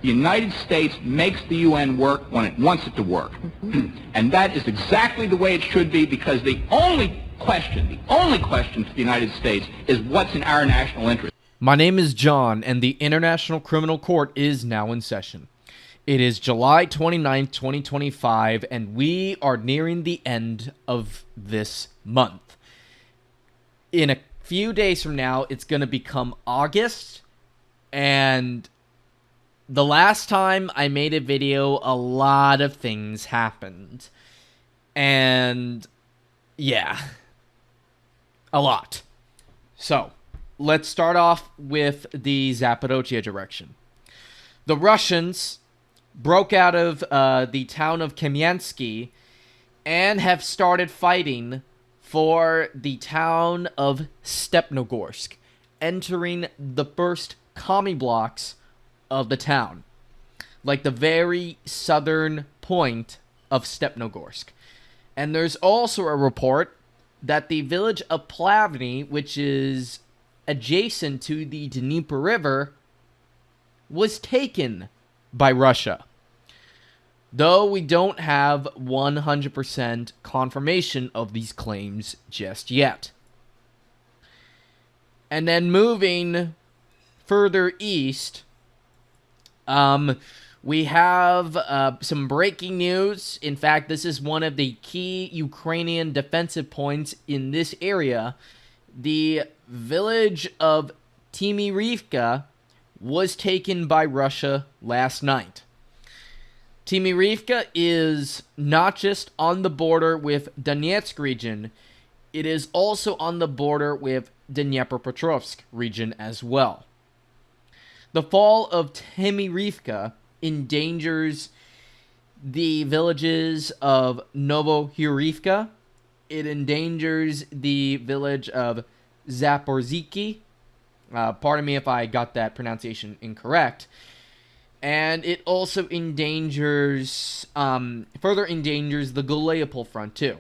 The United States makes the UN work when it wants it to work. And that is exactly the way it should be, because the only question for the United States is what's in our national interest. My name is John, and the International Criminal Court is now in session. It is July 29th, 2025, and we are nearing the end of this month. In a few days from now, it's going to become August, and the last time I made a video, a lot of things happened. And yeah, a lot. So, let's start off with the Zaporozhye direction. The Russians broke out of the town of Kamyansky and have started fighting for the town of Stepnogorsk, entering the first commie blocks of the town, like the very southern point of Stepnogorsk. And there's also a report that the village of Plavny, which is adjacent to the Dnieper River, was taken by Russia, though we don't have 100% confirmation of these claims just yet. And then moving further east, we have some breaking news. In fact, this is one of the key Ukrainian defensive points in this area. The village of Timirivka was taken by Russia last night. Timirivka is not just on the border with Donetsk region, it is also on the border with Dnipropetrovsk region as well. The fall of Timirivka endangers the villages of Novohurivka. It endangers the village of Zaporizhzhiki. Pardon me if I got that pronunciation incorrect. And it also endangers, further endangers the Galeopol front too.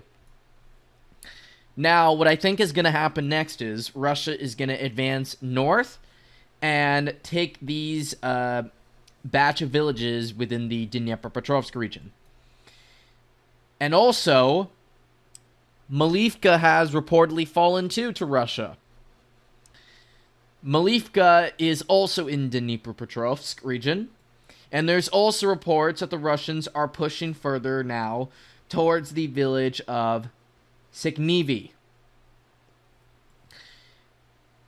Now, what I think is going to happen next is Russia is going to advance north and take these batch of villages within the Dnipropetrovsk region. And also, Malivka has reportedly fallen too to Russia. Malivka is also in Dnipropetrovsk region, and there's also reports that the Russians are pushing further now towards the village of Siknivi.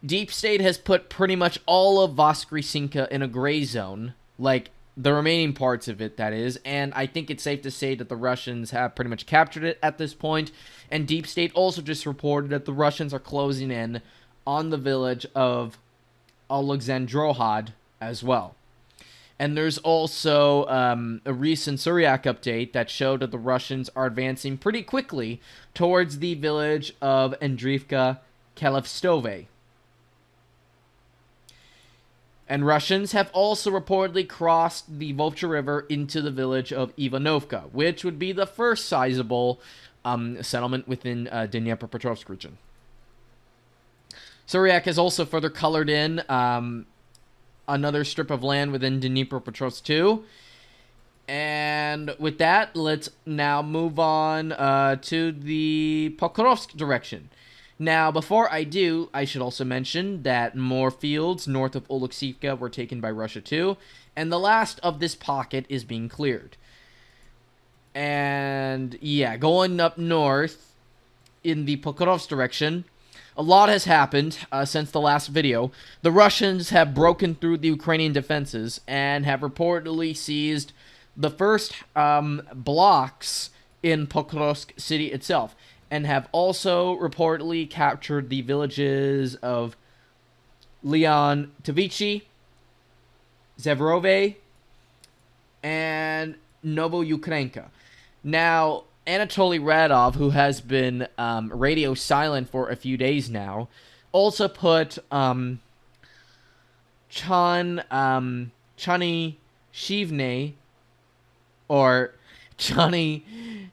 Deep State has put pretty much all of Voskresenka in a gray zone, like the remaining parts of it, that is, and I think it's safe to say that the Russians have pretty much captured it at this point, and Deep State also just reported that the Russians are closing in on the village of Alexandrohad as well. And there's also a recent Suryak update that showed that the Russians are advancing pretty quickly towards the village of Andriivka Kalevstove. And Russians have also reportedly crossed the Volcha River into the village of Ivanovka, which would be the first sizable settlement within Dnipropetrovsk region. Suryak has also further colored in another strip of land within Dnipropetrovsk too. And with that, let's now move on to the Pokrovsk direction. Now, before I do, I should also mention that more fields north of Oleksivka were taken by Russia too, and the last of this pocket is being cleared. And yeah, going up north in the Pokrovsk direction, a lot has happened since the last video. The Russians have broken through the Ukrainian defenses and have reportedly seized the first blocks in Pokrovsk city itself, and have also reportedly captured the villages of Leontovichi, Zevrove, and Novoukrenka. Now, Anatoly Radov, who has been radio silent for a few days now, also put Chany Shivne, or Chany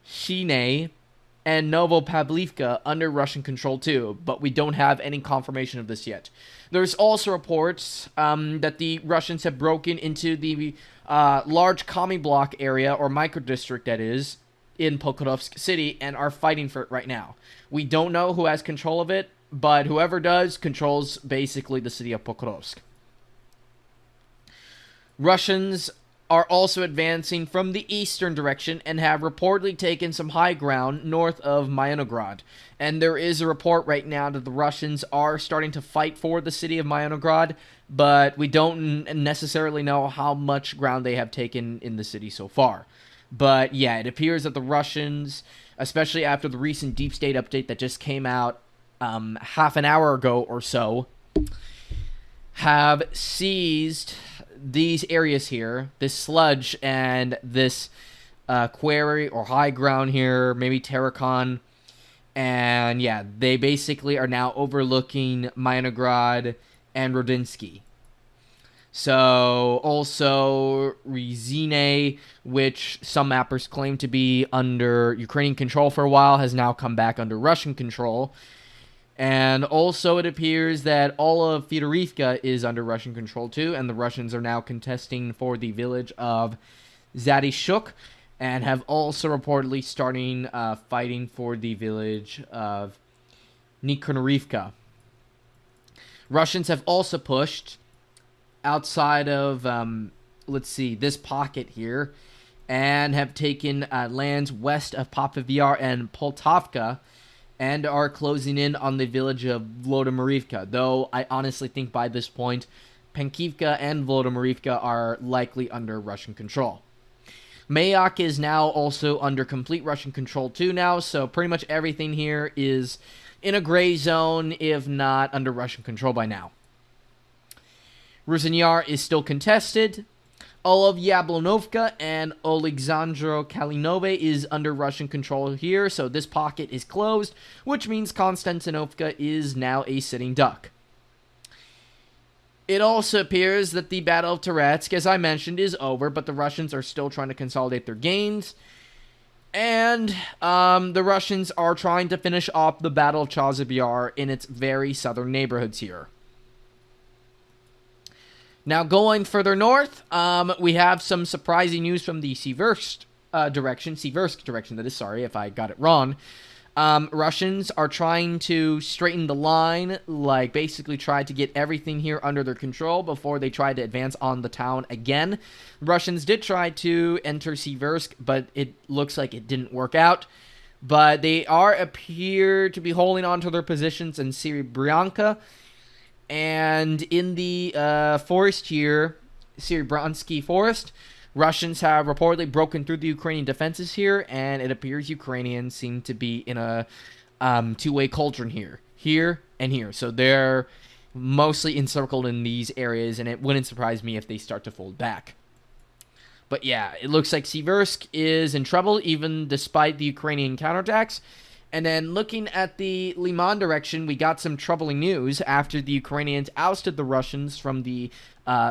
Shine, and Novopavlivka under Russian control too, but we don't have any confirmation of this yet. There's also reports that the Russians have broken into the large commie block area, or microdistrict that is, in Pokrovsk city, and are fighting for it right now. We don't know who has control of it, but whoever does controls basically the city of Pokrovsk. Russians are also advancing from the eastern direction and have reportedly taken some high ground north of Myanograd. And there is a report right now that the Russians are starting to fight for the city of Myanograd, but we don't necessarily know how much ground they have taken in the city so far. But yeah, it appears that the Russians, especially after the recent Deep State update that just came out half an hour ago or so, have seized these areas here, this sludge and this quarry or high ground here, maybe Terrakon. And yeah, they basically are now overlooking Myanograd and Rodinsky. So also Rizine, which some mappers claim to be under Ukrainian control for a while, has now come back under Russian control. And also it appears that all of Fedorivka is under Russian control too, and the Russians are now contesting for the village of Zadishuk, and have also reportedly starting fighting for the village of Nikonarivka. Russians have also pushed outside of, this pocket here, and have taken lands west of Popovyar and Poltavka, and are closing in on the village of Vlodomarivka, though I honestly think by this point, Pankivka and Vlodomarivka are likely under Russian control. Mayak is now also under complete Russian control too now, so pretty much everything here is in a gray zone, if not under Russian control by now. Ruzanyar is still contested. All of Yablonovka and Alexandro Kalinove is under Russian control here, so this pocket is closed, which means Konstantinovka is now a sitting duck. It also appears that the Battle of Toretsk, as I mentioned, is over, but the Russians are still trying to consolidate their gains. And the Russians are trying to finish off the Battle of Chasiv in its very southern neighborhoods here. Now, going further north, we have some surprising news from the Siversk direction, that is, sorry if I got it wrong. Russians are trying to straighten the line, like basically try to get everything here under their control before they try to advance on the town again. Russians did try to enter Siversk, but it looks like it didn't work out. But they appear to be holding on to their positions in Serebryanka. And in the forest here, Serebransky Forest, Russians have reportedly broken through the Ukrainian defenses here, and it appears Ukrainians seem to be in a two-way cauldron here and here. So they're mostly encircled in these areas, and it wouldn't surprise me if they start to fold back. But yeah, it looks like Siversk is in trouble, even despite the Ukrainian counterattacks. And then looking at the Liman direction, we got some troubling news. After the Ukrainians ousted the Russians from the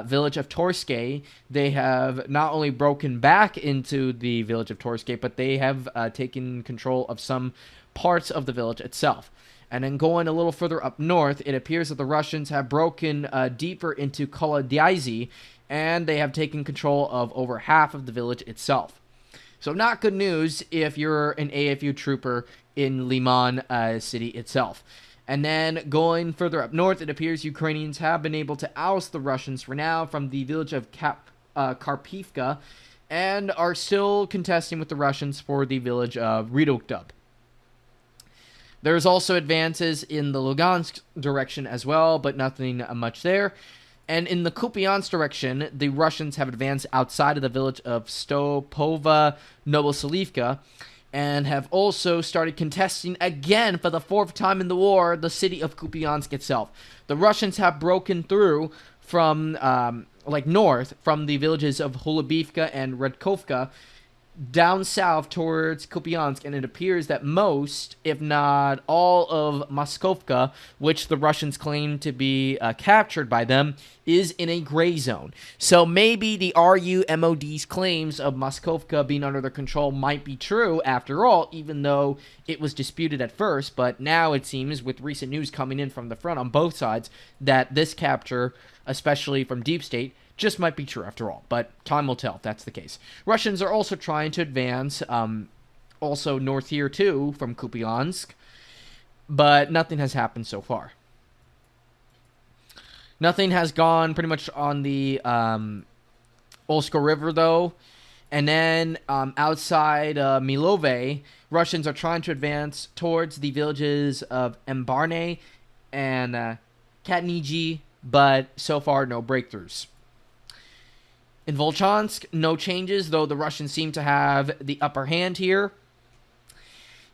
village of Torske, they have not only broken back into the village of Torske, but they have taken control of some parts of the village itself. And then going a little further up north, it appears that the Russians have broken deeper into Kolodyazy, and they have taken control of over half of the village itself. So not good news if you're an AFU trooper in Liman city itself. And then going further up north, it appears Ukrainians have been able to oust the Russians for now from the village of Karpivka, and are still contesting with the Russians for the village of Ridokdub. There's also advances in the Lugansk direction as well, but nothing much there. And in the Kupiansk direction, the Russians have advanced outside of the village of Stopova Novoselivka, and have also started contesting again for the fourth time in the war the city of Kupiansk itself. The Russians have broken through from north from the villages of Holubivka and Redkovka, down south towards Kupiansk, and it appears that most, if not all, of Moskovka, which the Russians claim to be captured by them, is in a gray zone. So maybe the RUMOD's claims of Moskovka being under their control might be true after all, even though it was disputed at first. But now it seems, with recent news coming in from the front on both sides, that this capture, especially from Deep State, just might be true after all, but time will tell if that's the case. Russians are also trying to advance, also north here too, from Kupiansk, but nothing has happened so far. Nothing has gone pretty much on the Olska River, though, and then outside Milove, Russians are trying to advance towards the villages of Embarne and Katniji, but so far no breakthroughs. In Volchansk, no changes, though the Russians seem to have the upper hand here.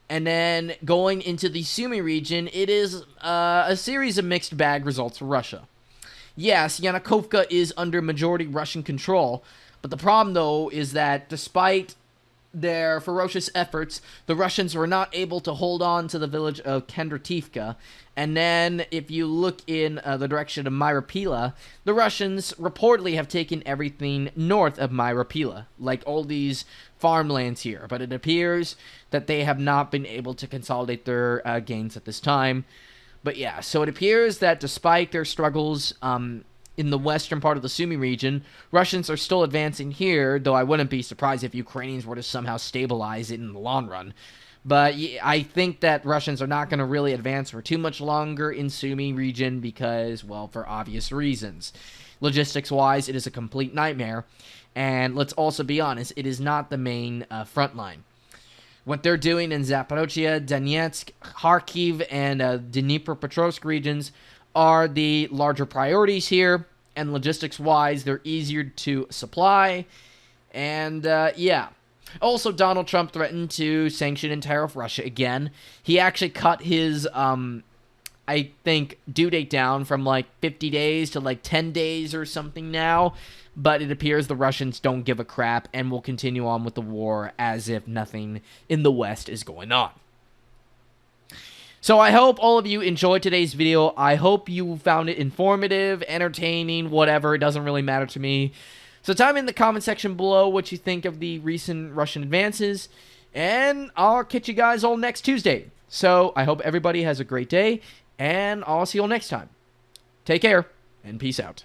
And then going into the Sumy region, it is a series of mixed bag results for Russia. Yes, Yanukovka is under majority Russian control, but the problem, though, is that despite their ferocious efforts, the Russians were not able to hold on to the village of Kendrativka. And then, if you look in the direction of Myropila, the Russians reportedly have taken everything north of Myropila, like all these farmlands here. But it appears that they have not been able to consolidate their gains at this time. But yeah, so it appears that despite their struggles in the western part of the Sumy region, Russians are still advancing here, though I wouldn't be surprised if Ukrainians were to somehow stabilize it in the long run. But I think that Russians are not going to really advance for too much longer in Sumy region because, well, for obvious reasons. Logistics-wise, it is a complete nightmare, and let's also be honest, it is not the main front line. What they're doing in Zaporozhye, Donetsk, Kharkiv, and Dnipropetrovsk regions are the larger priorities here, and logistics-wise, they're easier to supply, and yeah. Also, Donald Trump threatened to sanction and tariff Russia again. He actually cut his, I think, due date down from like 50 days to like 10 days or something now, but it appears the Russians don't give a crap and will continue on with the war as if nothing in the West is going on. So I hope all of you enjoyed today's video. I hope you found it informative, entertaining, whatever. It doesn't really matter to me. So tell me in the comment section below what you think of the recent Russian advances. And I'll catch you guys all next Tuesday. So I hope everybody has a great day. And I'll see you all next time. Take care and peace out.